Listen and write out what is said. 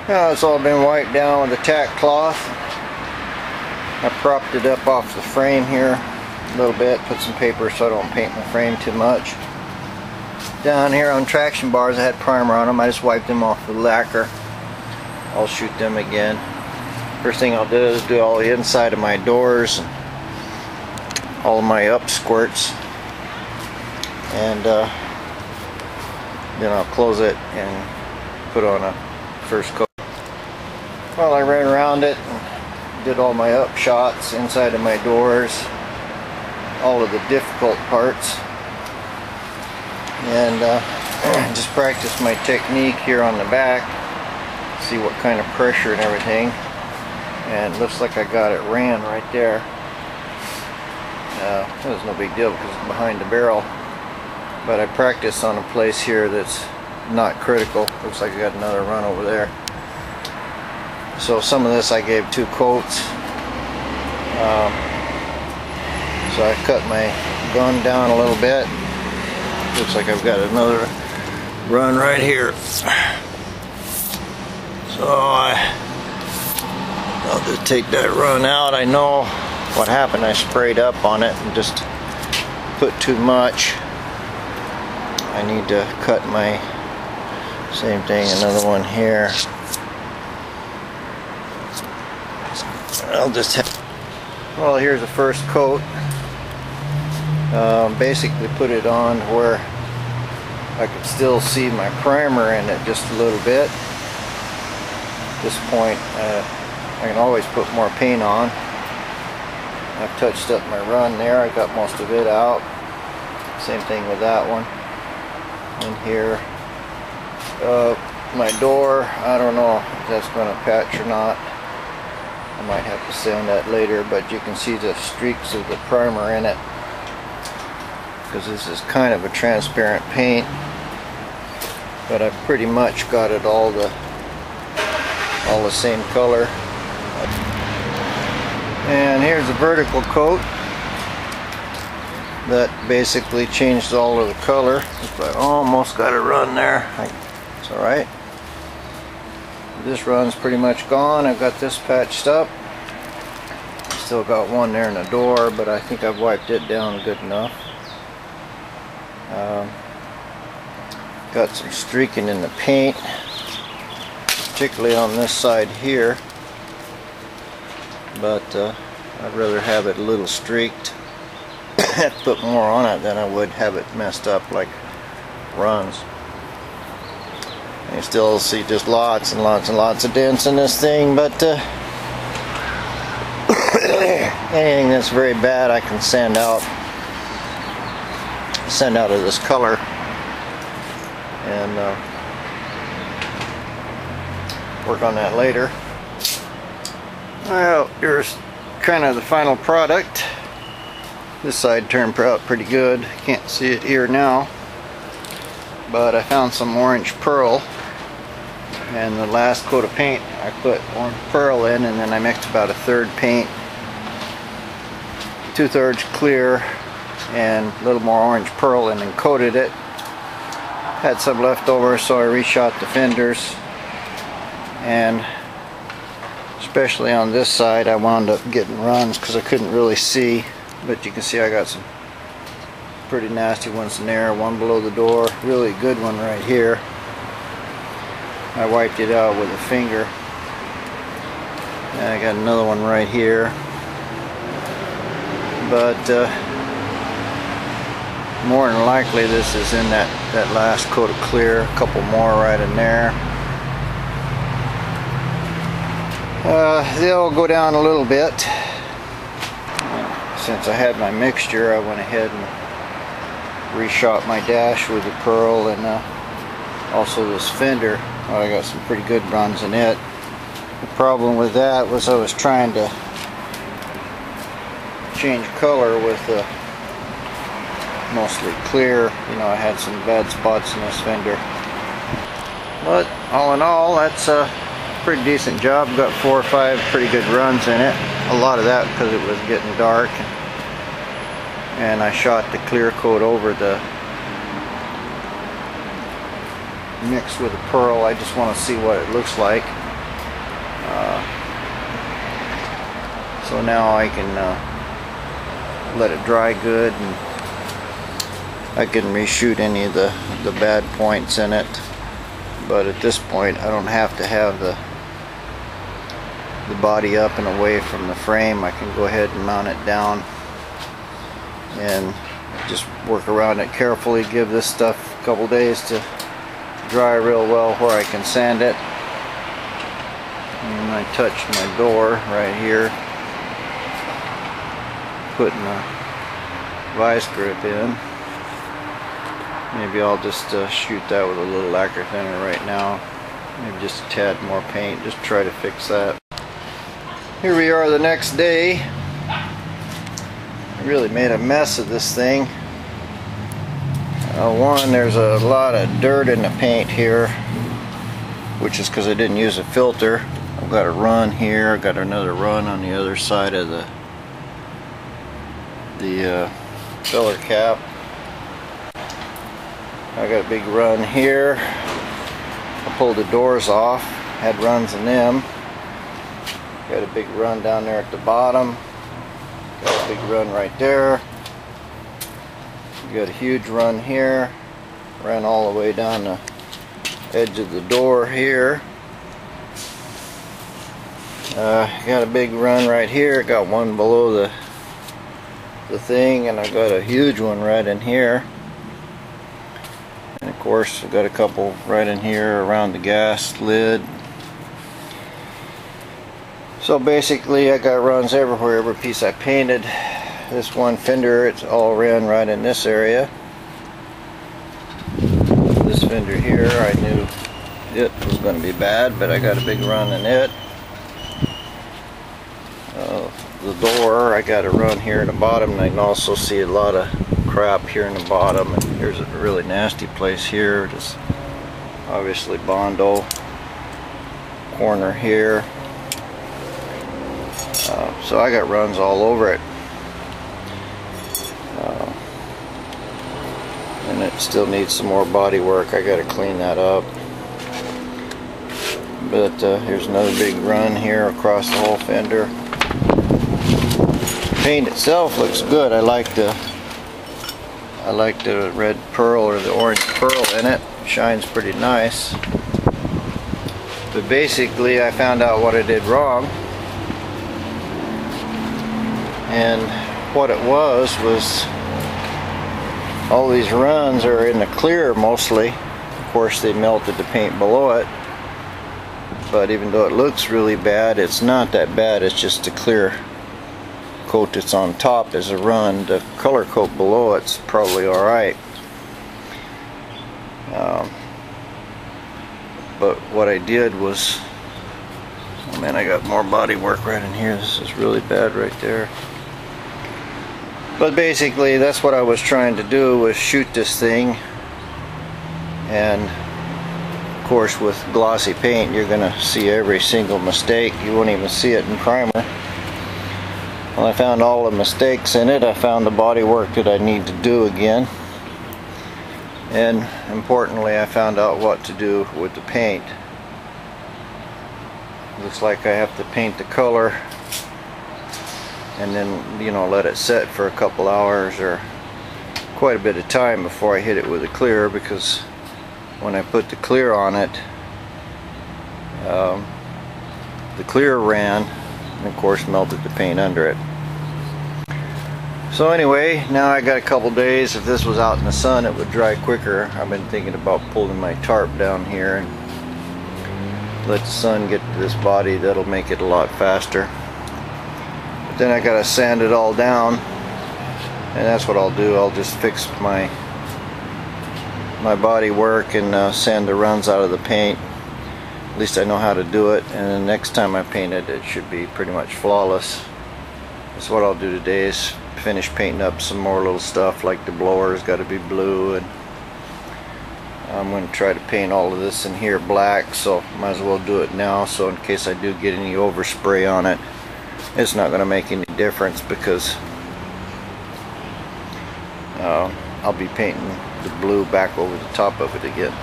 Now it's all been wiped down with a tack cloth. I propped it up off the frame here a little bit, put some paper so I don't paint my frame too much. Down here on traction bars I had primer on them. I just wiped them off with lacquer. I'll shoot them again. First thing I'll do is do all the inside of my doors and all of my up squirts, and then I'll close it and put on a first coat. Well, I ran around it and did all my up shots inside of my doors, all of the difficult parts, and just practice my technique here on the back, see what kind of pressure and everything. And it looks like I got it ran right there. It was no big deal because it's behind the barrel, but I practice on a place here that's not critical. Looks like I got another run over there. So some of this I gave 2 coats. So I cut my gun down a little bit. Looks like I've got another run right here. So I'll just take that run out. I know what happened. I sprayed up on it and just put too much. I need to cut my same thing, another one here. I'll just have, well, here's the first coat. Basically put it on where I could still see my primer in it just a little bit. At this point I can always put more paint on. I've touched up my run there. I got most of it out. Same thing with that one. And here, my door, I don't know if that's going to patch or not. I might have to sand that later, but you can see the streaks of the primer in it, because this is kind of a transparent paint. But I've pretty much got it all the same color. And here's a vertical coat that basically changed all of the color. I almost got a run there. It's alright. This run's pretty much gone. I've got this patched up. Still got one there in the door, but I think I've wiped it down good enough. Got some streaking in the paint, particularly on this side here. But I'd rather have it a little streaked. Have to put more on it than I would have it messed up like runs. And you still see just lots and lots and lots of dents in this thing, but anything that's very bad I can send out of this color, and work on that later. Well, here's kind of the final product. This side turned out pretty good. Can't see it here now, but I found some orange pearl, and the last coat of paint I put orange pearl in, and then I mixed about 1/3 paint, 2/3 clear, and a little more orange pearl, and then coated it. Had some left over, so I reshot the fenders, and especially on this side I wound up getting runs because I couldn't really see, but you can see I got some pretty nasty ones in there. One below the door, really good one right here. I wiped it out with a finger, and I got another one right here, but more than likely this is in that last coat of clear. A couple more right in there. They'll go down a little bit. Since I had my mixture, I went ahead and reshot my dash with the pearl, and also this fender. I got some pretty good runs in it. The problem with that was I was trying to change color with the mostly clear. You know, I had some bad spots in this fender. But all in all, that's a pretty decent job. Got 4 or 5 pretty good runs in it. A lot of that because it was getting dark, and I shot the clear coat over the mix with the pearl. I just want to see what it looks like. So now I can let it dry good, and I can reshoot any of the bad points in it. But at this point I don't have to have the body up and away from the frame. I can go ahead and mount it down and just work around it carefully, give this stuff a couple days to dry real well where I can sand it. And I touched my door right here, putting a vice grip in. Maybe I'll just shoot that with a little lacquer thinner right now. Maybe just a tad more paint, just try to fix that. Here we are the next day. I really made a mess of this thing. One, there's a lot of dirt in the paint here, which is because I didn't use a filter. I've got a run here, I've got another run on the other side of the filler cap. I got a big run here. I pulled the doors off, had runs in them. Got a big run down there at the bottom. Got a big run right there. Got a huge run here. Ran all the way down the edge of the door here. Got a big run right here. Got one below the thing, and I got a huge one right in here. And of course I've got a couple right in here around the gas lid. So basically I got runs everywhere, every piece I painted. This one fender, it's all ran right in this area. This fender here, I knew it was going to be bad, but I got a big run in it. The door, I got a run here in the bottom, and I can also see a lot of crap here in the bottom. And here's a really nasty place here, just obviously Bondo. Corner here. So I got runs all over it, and it still needs some more body work. I got to clean that up. But here's another big run here across the whole fender. The paint itself looks good. I like the red pearl or the orange pearl in it. It shines pretty nice. But basically I found out what I did wrong. And what it was all these runs are in the clear mostly. Of course they melted the paint below it, but even though it looks really bad, it's not that bad. It's just the clear coat that's on top is a run. The color coat below it's probably alright. But what I did was, oh man, I got more body work right in here. This is really bad right there. But basically that's what I was trying to do, was shoot this thing. And of course with glossy paint you're gonna see every single mistake. You won't even see it in primer. Well, I found all the mistakes in it. I found the body work that I need to do again. And importantly, I found out what to do with the paint. Looks like I have to paint the color and then, you know, let it set for a couple hours or quite a bit of time before I hit it with the clear, because when I put the clear on it, the clear ran and of course melted the paint under it. So anyway, now I got a couple days. If this was out in the sun it would dry quicker. I've been thinking about pulling my tarp down here and let the sun get to this body. That'll make it a lot faster. But then I gotta sand it all down, and that's what I'll do. I'll just fix my body work and sand the runs out of the paint. At least I know how to do it, and the next time I paint it, it should be pretty much flawless. That's what I'll do today, is finish painting up some more little stuff, like the blower's got to be blue, and I'm going to try to paint all of this in here black, so might as well do it now, so in case I do get any overspray on it, it's not going to make any difference, because I'll be painting the blue back over the top of it again.